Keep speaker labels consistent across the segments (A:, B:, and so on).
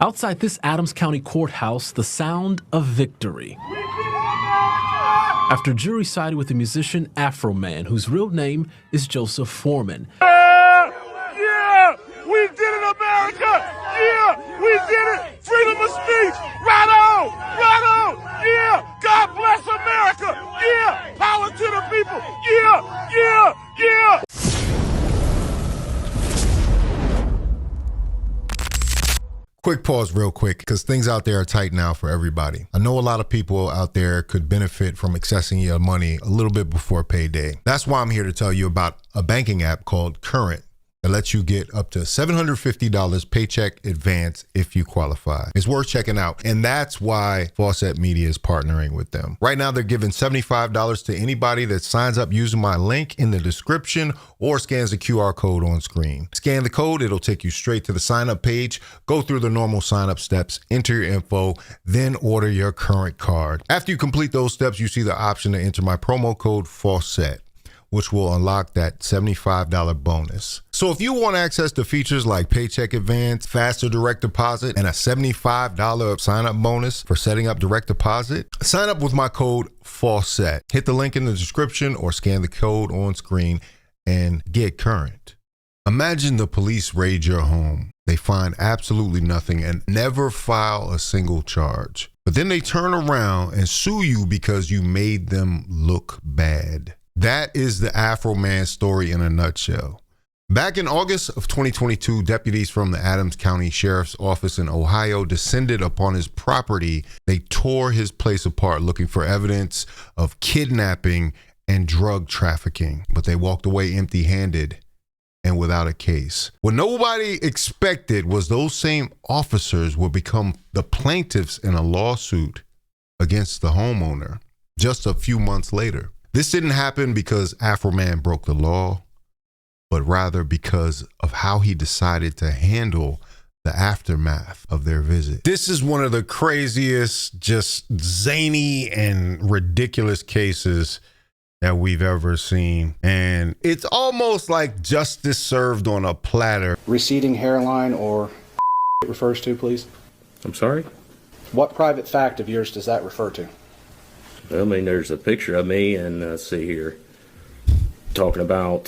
A: Outside this Adams County courthouse, the sound of victory. After jury sided with the musician Afroman, whose real name is Joseph Foreman.
B: Yeah! We did it, America! Yeah! We did it! Freedom of speech! Right on! Right on! Yeah! God bless America! Yeah! Power to the people! Yeah! Yeah! Yeah!
C: Quick pause real quick, because things out there are tight now for everybody. I know a lot of people out there could benefit from accessing your money a little bit before payday. That's why I'm here to tell you about a banking app called Current that lets you get up to $750 paycheck advance if you qualify. It's worth checking out, and that's why Faucette Media is partnering with them. Right now, they're giving $75 to anybody that signs up using my link in the description or scans the QR code on screen. Scan the code, it'll take you straight to the sign-up page, go through the normal sign-up steps, enter your info, then order your Current card. After you complete those steps, you see the option to enter my promo code Faucette, which will unlock that $75 bonus. So if you want access to features like paycheck advance, faster direct deposit, and a $75 sign-up bonus for setting up direct deposit, sign up with my code Faucette. Hit the link in the description or scan the code on screen and get Current. Imagine the police raid your home. They find absolutely nothing and never file a single charge. But then they turn around and sue you because you made them look bad. That is the Afroman story in a nutshell. Back in August of 2022, deputies from the Adams County Sheriff's Office in Ohio descended upon his property. They tore his place apart looking for evidence of kidnapping and drug trafficking, but they walked away empty-handed and without a case. What nobody expected was those same officers would become the plaintiffs in a lawsuit against the homeowner just a few months later. This didn't happen because Afroman broke the law, but rather because of how he decided to handle the aftermath of their visit. This is one of the craziest, just zany and ridiculous cases that we've ever seen. And it's almost like justice served on a platter.
D: Receding hairline, or it refers to, please?
E: I'm sorry?
D: What private fact of yours does that refer to?
E: I mean, there's a picture of me, and let's see here, talking about,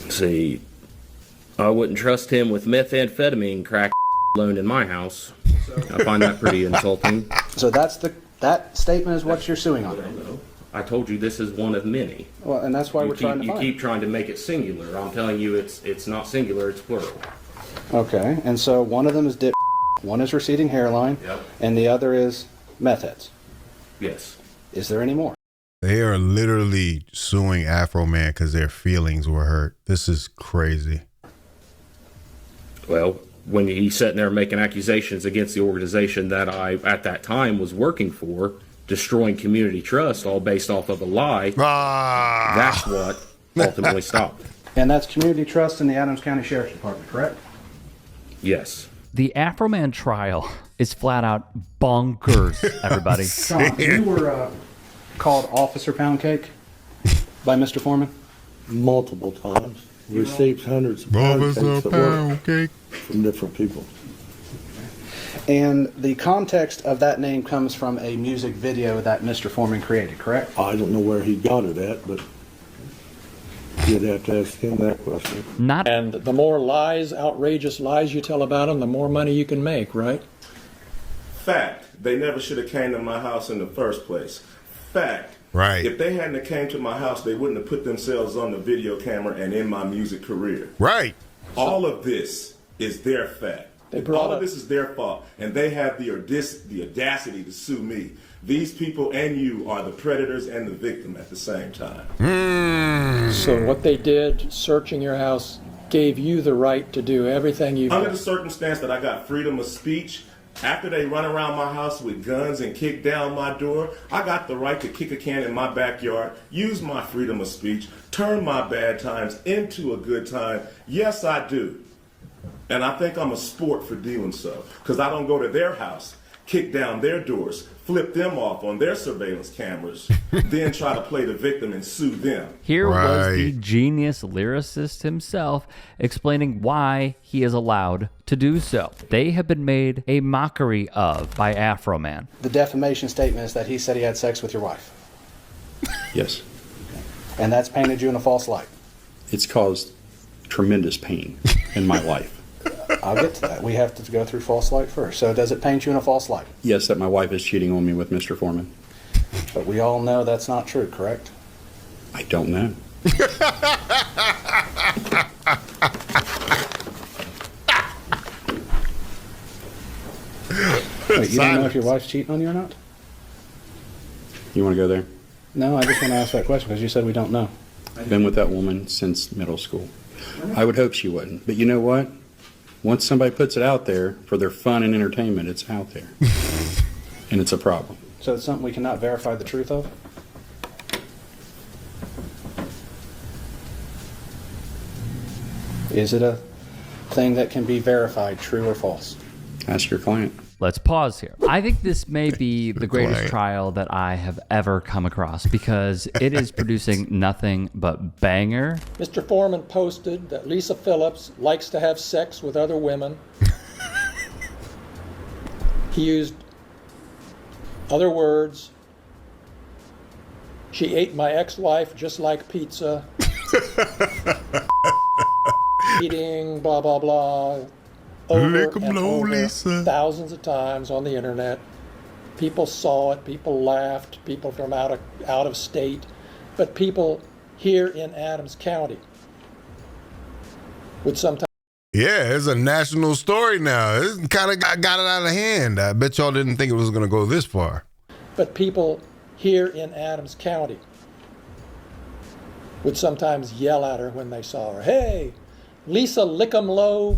E: see, I wouldn't trust him with methamphetamine crack alone in my house. I find that pretty insulting.
D: So that statement is what you're suing on?
E: I don't know. I told you this is one of many.
D: Well, and that's why we're trying to find.
E: You keep trying to make it singular. I'm telling you it's not singular, it's plural.
D: Okay, and so one of them is one is receding hairline,
E: yep,
D: and the other is meth heads.
E: Yes.
D: Is there any more?
C: They are literally suing Afroman because their feelings were hurt. This is crazy.
E: Well, when he's sitting there making accusations against the organization that I, at that time, was working for, destroying community trust, all based off of a lie, that's what ultimately stopped.
D: And that's community trust in the Adams County Sheriff's Department, correct?
E: Yes.
F: The Afroman trial is flat out bonkers, everybody.
D: Sean, you were called Officer Poundcake by Mr. Foreman?
G: Multiple times. Received hundreds of poundcakes at work from different people.
D: And the context of that name comes from a music video that Mr. Foreman created, correct?
G: I don't know where he got it at, but you'd have to ask him that question.
H: And the more lies, outrageous lies you tell about them, the more money you can make, right?
B: Fact. They never should have came to my house in the first place. Fact.
C: Right.
B: If they hadn't have came to my house, they wouldn't have put themselves on the video camera and in my music career.
C: Right.
B: All of this is their fact. All of this is their fault, and they have the audacity to sue me. These people and you are the predators and the victim at the same time.
H: So what they did, searching your house, gave you the right to do everything you
B: Under the circumstance that I got freedom of speech, after they run around my house with guns and kick down my door, I got the right to kick a can in my backyard, use my freedom of speech, turn my bad times into a good time. Yes, I do. And I think I'm a sport for doing so, because I don't go to their house kick down their doors, flip them off on their surveillance cameras, then try to play the victim and sue them.
F: Here was the genius lyricist himself explaining why he is allowed to do so. They have been made a mockery of by Afroman.
D: The defamation statement is that he said he had sex with your wife.
I: Yes.
D: And that's painted you in a false light.
I: It's caused tremendous pain in my life.
D: I'll get to that. We have to go through false light first. So does it paint you in a false light?
I: Yes, that my wife is cheating on me with Mr. Foreman.
D: But we all know that's not true, correct?
I: I don't know.
D: Wait, you don't know if your wife's cheating on you or not?
I: You want to go there?
D: No, I just want to ask that question because you said we don't know.
I: I've been with that woman since middle school. I would hope she wouldn't. But you know what? Once somebody puts it out there for their fun and entertainment, it's out there. And it's a problem.
D: So it's something we cannot verify the truth of? Is it a thing that can be verified, true or false?
I: Ask your client.
F: Let's pause here. I think this may be the greatest trial that I have ever come across because it is producing nothing but banger.
H: Mr. Foreman posted that Lisa Phillips likes to have sex with other women. He used other words. She ate my ex-wife just like pizza. Eating, blah, blah, blah. Over and over, Lisa. Thousands of times on the internet. People saw it, people laughed, people from out of state, but people here in Adams County would sometimes.
C: Yeah, it's a national story now. It kind of got it out of hand. I bet y'all didn't think it was going to go this far.
H: But people here in Adams County would sometimes yell at her when they saw her. Hey, Lisa Lickumlow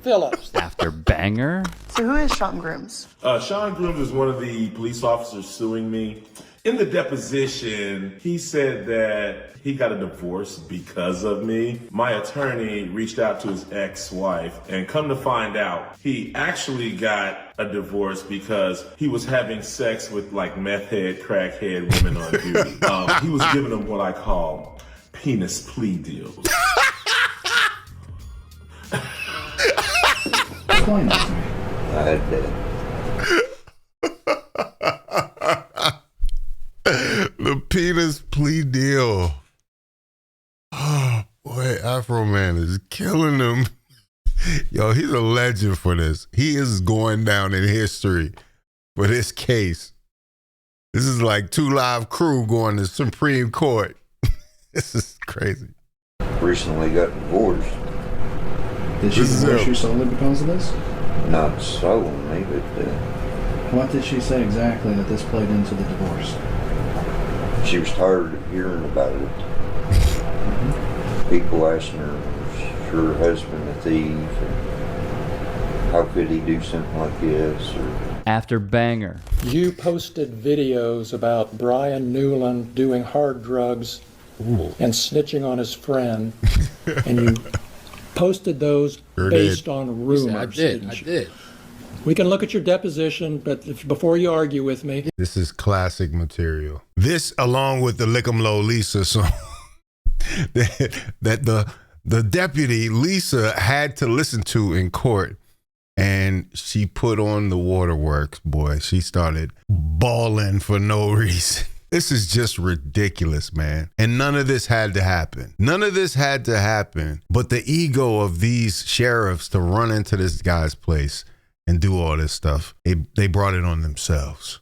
H: Phillips.
F: After banger.
J: So who is Sean Grooms?
B: Sean Grooms is one of the police officers suing me. In the deposition, he said that he got a divorce because of me. My attorney reached out to his ex-wife, and come to find out, he actually got a divorce because he was having sex with like meth head, crackhead women on duty. He was giving them what I call penis plea deals.
D: Explain that to me.
G: I did.
C: The penis plea deal. Oh, boy, Afroman is killing him. Yo, he's a legend for this. He is going down in history for this case. This is like 2 Live Crew going to Supreme Court. This is crazy.
G: Recently got divorced.
D: Did she divorce you solely because of this?
G: Not solely, but
D: What did she say exactly that this played into the divorce?
G: she was tired of hearing about it. People asking her, was her husband a thief? And how could he do something like this? Or
F: After banger.
H: You posted videos about Brian Newland doing hard drugs and snitching on his friend, and you posted those based on rumors.
A: I did.
H: We can look at your deposition, but before you argue with me.
C: This is classic material. This, along with the Lick 'em Low Lisa song, that the deputy Lisa had to listen to in court, and she put on the waterworks. Boy, she started bawling for no reason. This is just ridiculous, man. And none of this had to happen. None of this had to happen. But the ego of these sheriffs to run into this guy's place and do all this stuff, they brought it on themselves.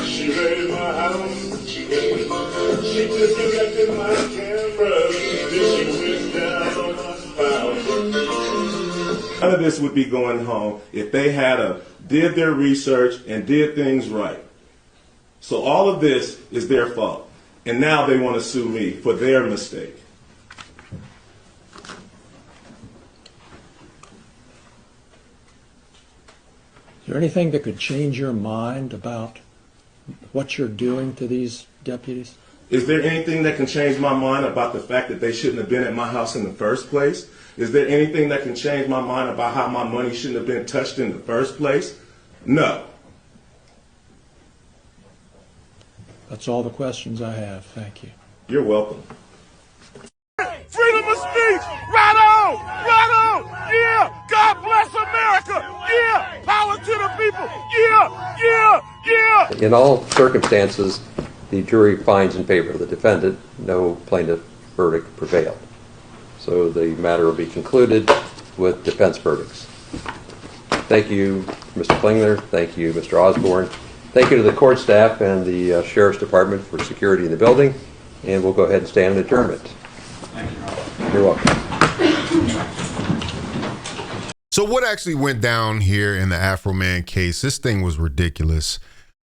B: She raided my house. She disconnected my camera. Then she went down on my spouse. None of this would be going home if they did their research and did things right. So all of this is their fault. And now they want to sue me for their mistake.
H: Is there anything that could change your mind about what you're doing to these deputies?
B: Is there anything that can change my mind about the fact that they shouldn't have been at my house in the first place? Is there anything that can change my mind about how my money shouldn't have been touched in the first place? No.
H: That's all the questions I have. Thank you.
B: You're welcome. Freedom of speech! Right on! Right on! Yeah! God bless America! Yeah! Power to the people! Yeah! Yeah! Yeah!
J: In all circumstances, the jury finds in favor of the defendant. No plaintiff verdict prevailed. So the matter will be concluded with defense verdicts. Thank you, Mr. Klingler. Thank you, Mr. Osborne. Thank you to the court staff and the Sheriff's Department for security in the building. And we'll go ahead and stand in adjournment.
I: Thank you.
J: You're welcome.
C: So what actually went down here in the Afroman case, this thing was ridiculous.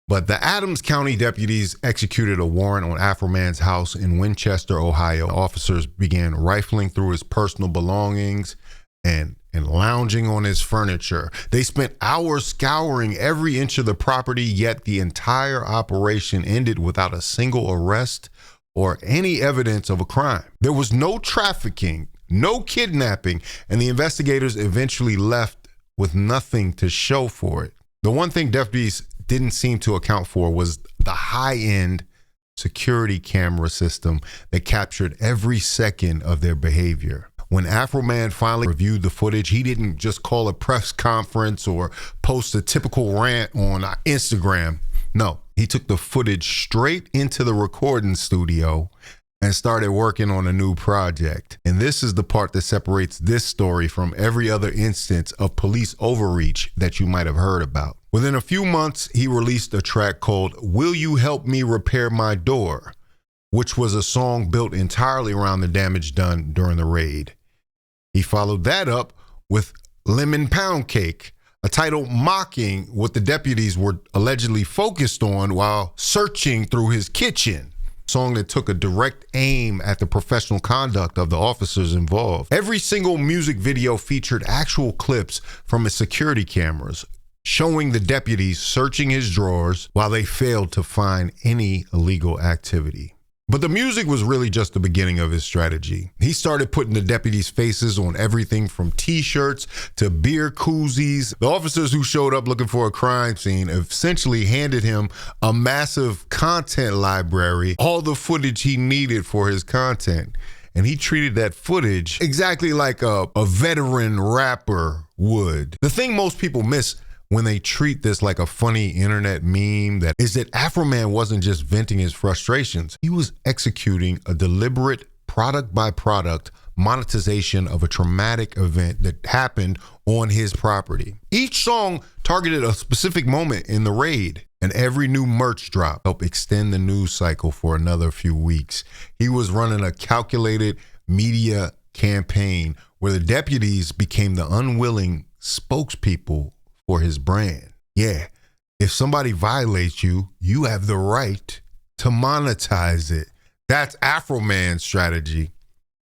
C: But the Adams County deputies executed a warrant on Afroman's house in Winchester, Ohio. Officers began rifling through his personal belongings and lounging on his furniture. They spent hours scouring every inch of the property, yet the entire operation ended without a single arrest or any evidence of a crime. There was no trafficking, no kidnapping, and the investigators eventually left with nothing to show for it. The one thing deputies didn't seem to account for was the high-end security camera system that captured every second of their behavior. When Afroman finally reviewed the footage, he didn't just call a press conference or post a typical rant on Instagram. No, he took the footage straight into the recording studio and started working on a new project. And this is the part that separates this story from every other instance of police overreach that you might have heard about. Within a few months, he released a track called "Will You Help Me Repair My Door?", which was a song built entirely around the damage done during the raid. He followed that up with "Lemon Poundcake," a title mocking what the deputies were allegedly focused on while searching through his kitchen. Song that took a direct aim at the professional conduct of the officers involved. Every single music video featured actual clips from his security cameras, showing the deputies searching his drawers while they failed to find any illegal activity. But the music was really just the beginning of his strategy. He started putting the deputies' faces on everything from t-shirts to beer koozies. The officers who showed up looking for a crime scene essentially handed him a massive content library, all the footage he needed for his content. And he treated that footage exactly like a veteran rapper would. The thing most people miss when they treat this like a funny internet meme that is that Afroman wasn't just venting his frustrations. He was executing a deliberate product by product monetization of a traumatic event that happened on his property. Each song targeted a specific moment in the raid, and every new merch drop helped extend the news cycle for another few weeks. He was running a calculated media campaign where the deputies became the unwilling spokespeople for his brand. Yeah, if somebody violates you, you have the right to monetize it. That's Afroman's strategy.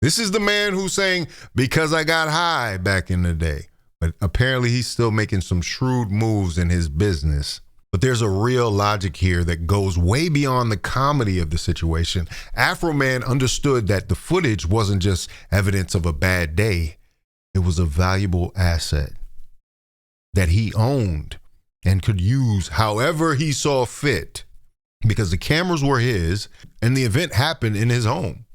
C: This is the man who's saying, "Because I got high" back in the day. But apparently he's still making some shrewd moves in his business. But there's a real logic here that goes way beyond the comedy of the situation. Afroman understood that the footage wasn't just evidence of a bad day. It was a valuable asset that he owned and could use however he saw fit, because the cameras were his and the event happened in his home.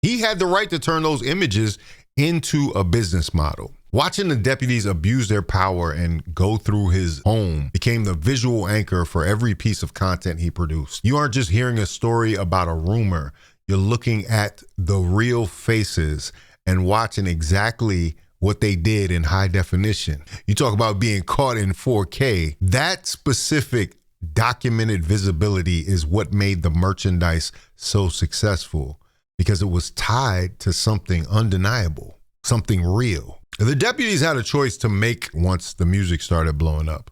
C: He had the right to turn those images into a business model. Watching the deputies abuse their power and go through his home became the visual anchor for every piece of content he produced. You aren't just hearing a story about a rumor. You're looking at the real faces and watching exactly what they did in high definition. You talk about being caught in 4K. That specific documented visibility is what made the merchandise so successful, because it was tied to something undeniable, something real. The deputies had a choice to make once the music started blowing up.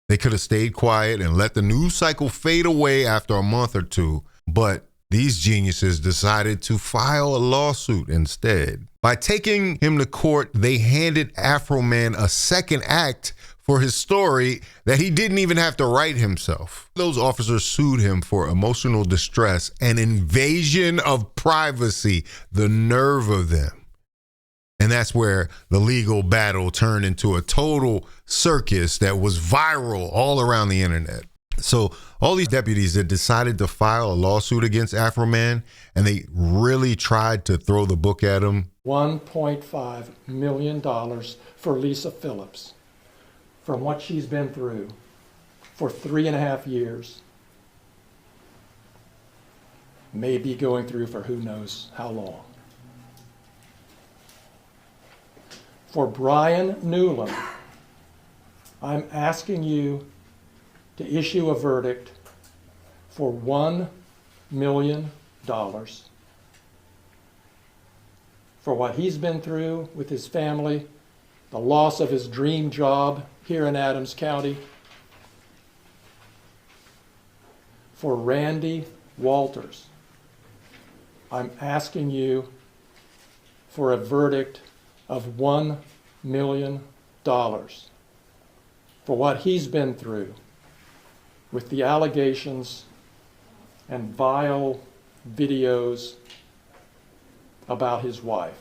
C: They could have stayed quiet and let the news cycle fade away after a month or two, but these geniuses decided to file a lawsuit instead. By taking him to court, they handed Afroman a second act for his story that he didn't even have to write himself. Those officers sued him for emotional distress and invasion of privacy. The nerve of them. And that's where the legal battle turned into a total circus that was viral all around the internet. So all these deputies that decided to file a lawsuit against Afroman, and they really tried to throw the book at him.
H: $1.5 million for Lisa Phillips from what she's been through for 3.5 years. May be going through for who knows how long. For Brian Newland, I'm asking you to issue a verdict for $1 million for what he's been through with his family, the loss of his dream job here in Adams County. For Randy Walters, I'm asking you for a verdict of $1 million for what he's been through with the allegations and vile videos about his wife.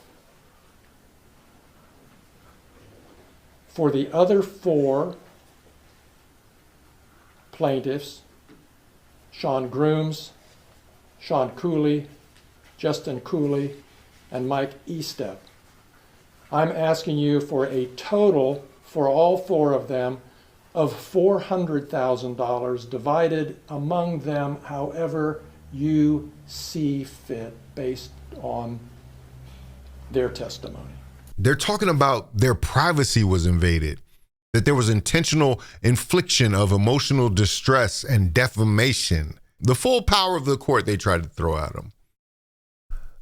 H: For the other 4 plaintiffs, Sean Grooms, Sean Cooley, Justin Cooley, and Mike Estep, I'm asking you for a total, for all 4 of them, of $400,000 divided among them however you see fit based on their testimony.
C: They're talking about their privacy was invaded, that there was intentional infliction of emotional distress and defamation. The full power of the court they tried to throw at them.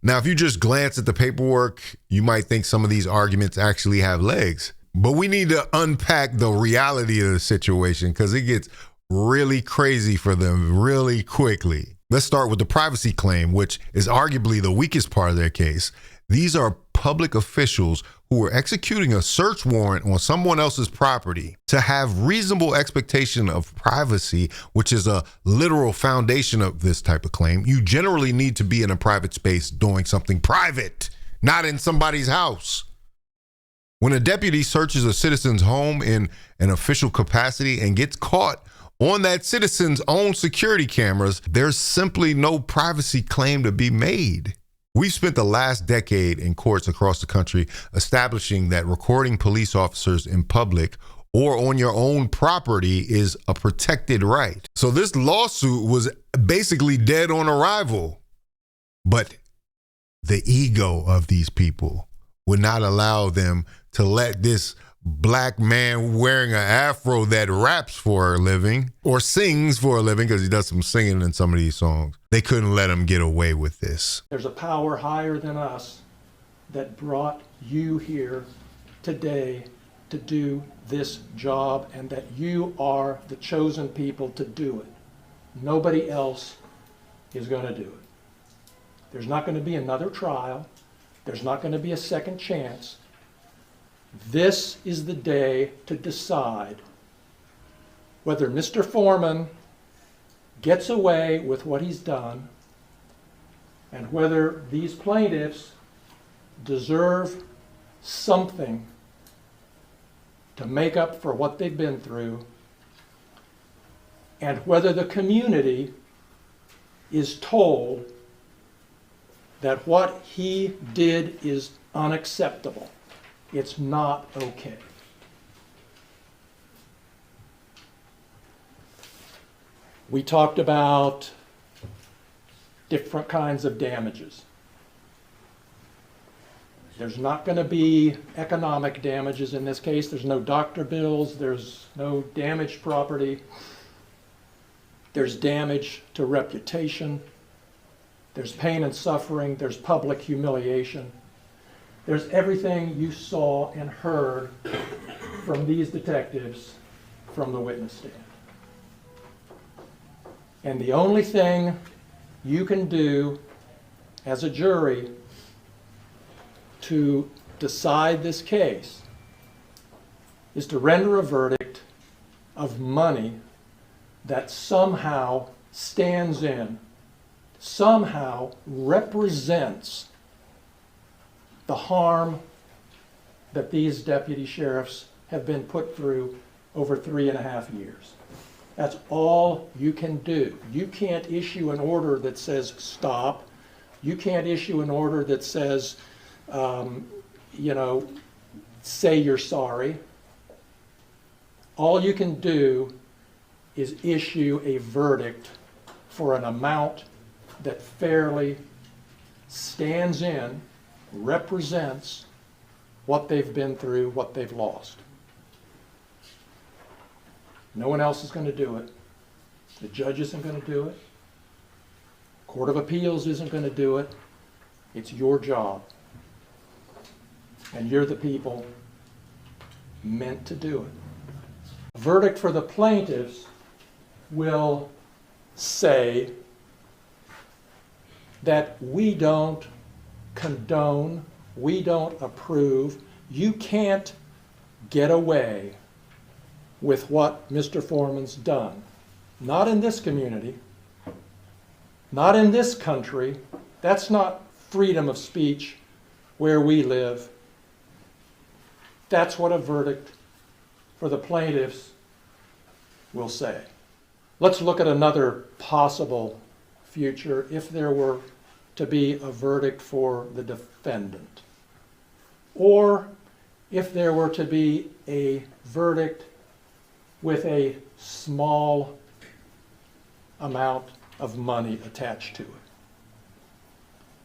C: Now, if you just glance at the paperwork, you might think some of these arguments actually have legs. But we need to unpack the reality of the situation because it gets really crazy for them really quickly. Let's start with the privacy claim, which is arguably the weakest part of their case. These are public officials who were executing a search warrant on someone else's property to have reasonable expectation of privacy, which is a literal foundation of this type of claim. You generally need to be in a private space doing something private, not in somebody's house. When a deputy searches a citizen's home in an official capacity and gets caught on that citizen's own security cameras, there's simply no privacy claim to be made. We've spent the last decade in courts across the country establishing that recording police officers in public or on your own property is a protected right. So this lawsuit was basically dead on arrival. But the ego of these people would not allow them to let this black man wearing an afro that raps for a living or sings for a living, because he does some singing in some of these songs. They couldn't let him get away with this.
H: There's a power higher than us that brought you here today to do this job, and that you are the chosen people to do it. Nobody else is going to do it. There's not going to be another trial. There's not going to be a second chance. This is the day to decide whether Mr. Foreman gets away with what he's done and whether these plaintiffs deserve something to make up for what they've been through, and whether the community is told that what he did is unacceptable. It's not okay. We talked about different kinds of damages. There's not going to be economic damages in this case. There's no doctor bills. There's no damaged property. There's damage to reputation. There's pain and suffering. There's public humiliation. There's everything you saw and heard from these detectives from the witness stand. And the only thing you can do as a jury to decide this case is to render a verdict of money that somehow stands in, somehow represents the harm that these deputy sheriffs have been put through over 3.5 years. That's all you can do. You can't issue an order that says stop. You can't issue an order that says, say you're sorry. All you can do is issue a verdict for an amount that fairly stands in, represents what they've been through, what they've lost. No one else is going to do it. The judge isn't going to do it. Court of Appeals isn't going to do it. It's your job. And you're the people meant to do it. A verdict for the plaintiffs will say that we don't condone, we don't approve, you can't get away with what Mr. Foreman's done. Not in this community, not in this country. That's not freedom of speech where we live. That's what a verdict for the plaintiffs will say. Let's look at another possible future if there were to be a verdict for the defendant, or if there were to be a verdict with a small amount of money attached to it.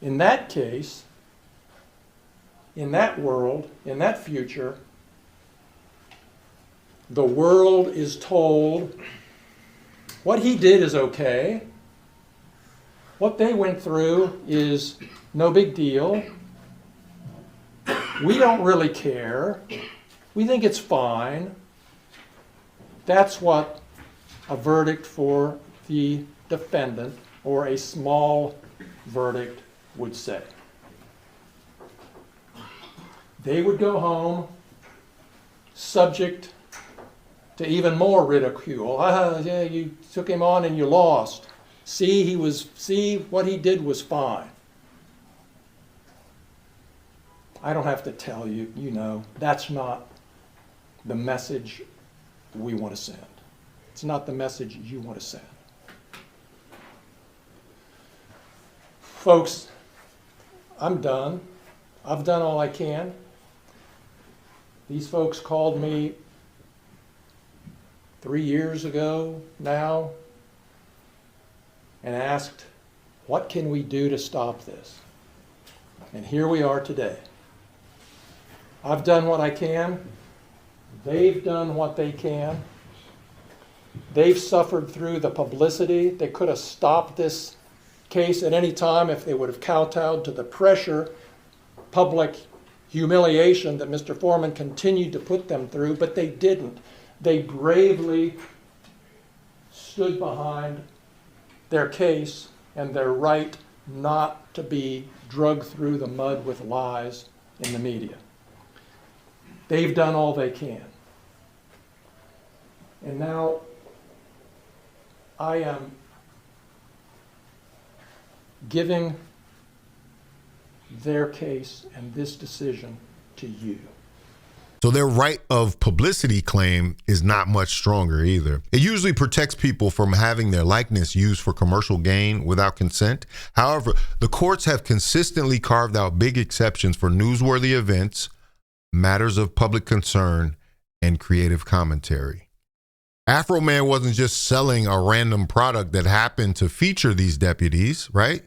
H: In that case, in that world, in that future, the world is told what he did is okay. What they went through is no big deal. We don't really care. We think it's fine. That's what a verdict for the defendant or a small verdict would say. They would go home subject to even more ridicule. Yeah, you took him on and you lost. See, what he did was fine. I don't have to tell you, you know, that's not the message we want to send. It's not the message you want to send. Folks, I'm done. I've done all I can. These folks called me 3 years ago now and asked, what can we do to stop this? And here we are today. I've done what I can. They've done what they can. They've suffered through the publicity. They could have stopped this case at any time if they would have kowtowed to the pressure, public humiliation that Mr. Foreman continued to put them through, but they didn't. They bravely stood behind their case and their right not to be dragged through the mud with lies in the media. They've done all they can. And now I am giving their case and this decision to you.
C: So their right of publicity claim is not much stronger either. It usually protects people from having their likeness used for commercial gain without consent. However, the courts have consistently carved out big exceptions for newsworthy events, matters of public concern, and creative commentary. Afroman wasn't just selling a random product that happened to feature these deputies, right?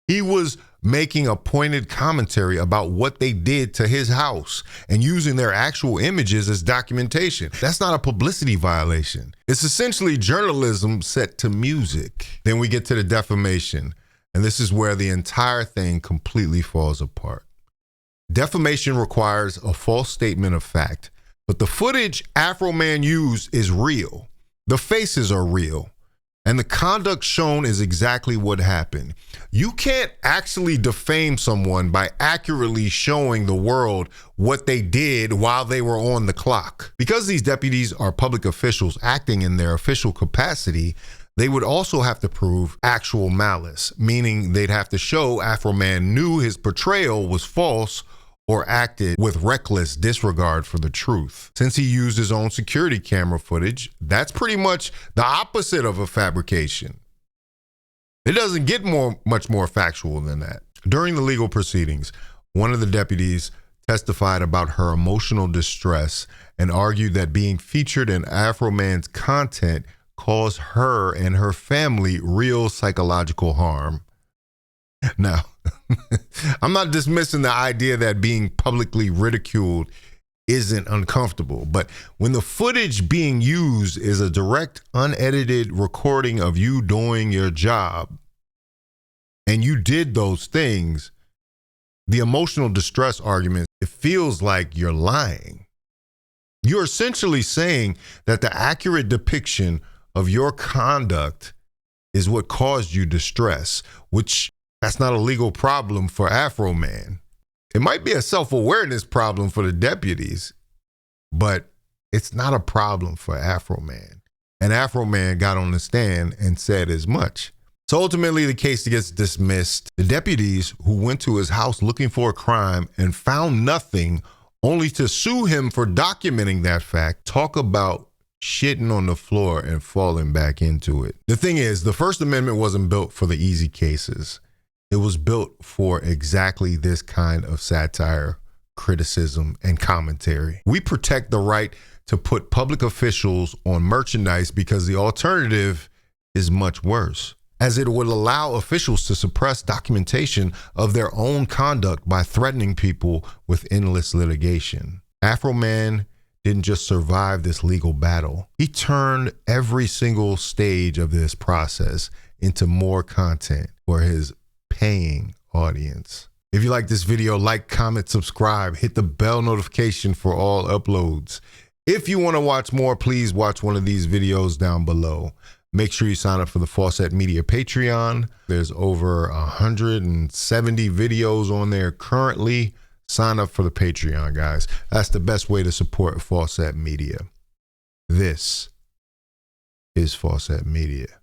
C: He was making a pointed commentary about what they did to his house and using their actual images as documentation. That's not a publicity violation. It's essentially journalism set to music. Then we get to the defamation, and this is where the entire thing completely falls apart. Defamation requires a false statement of fact, but the footage Afroman used is real. The faces are real. And the conduct shown is exactly what happened. You can't actually defame someone by accurately showing the world what they did while they were on the clock. Because these deputies are public officials acting in their official capacity, they would also have to prove actual malice, meaning they'd have to show Afroman knew his portrayal was false or acted with reckless disregard for the truth. Since he used his own security camera footage, that's pretty much the opposite of a fabrication. It doesn't get much more factual than that. During the legal proceedings, one of the deputies testified about her emotional distress and argued that being featured in Afroman's content caused her and her family real psychological harm. Now, I'm not dismissing the idea that being publicly ridiculed isn't uncomfortable, but when the footage being used is a direct, unedited recording of you doing your job, and you did those things, the emotional distress argument, it feels like you're lying. You're essentially saying that the accurate depiction of your conduct is what caused you distress, which that's not a legal problem for Afroman. It might be a self-awareness problem for the deputies, but it's not a problem for Afroman. And Afroman got on the stand and said as much. So ultimately, the case gets dismissed. The deputies who went to his house looking for a crime and found nothing, only to sue him for documenting that fact, talk about shitting on the floor and falling back into it. The thing is, the First Amendment wasn't built for the easy cases. It was built for exactly this kind of satire, criticism, and commentary. We protect the right to put public officials on merchandise because the alternative is much worse, as it would allow officials to suppress documentation of their own conduct by threatening people with endless litigation. Afroman didn't just survive this legal battle. He turned every single stage of this process into more content for his paying audience. If you like this video, like, comment, subscribe, hit the bell notification for all uploads. If you want to watch more, please watch one of these videos down below. Make sure you sign up for the Faucette Media Patreon. There's over 170 videos on there currently. Sign up for the Patreon, guys. That's the best way to support Faucette Media. This is Faucette Media.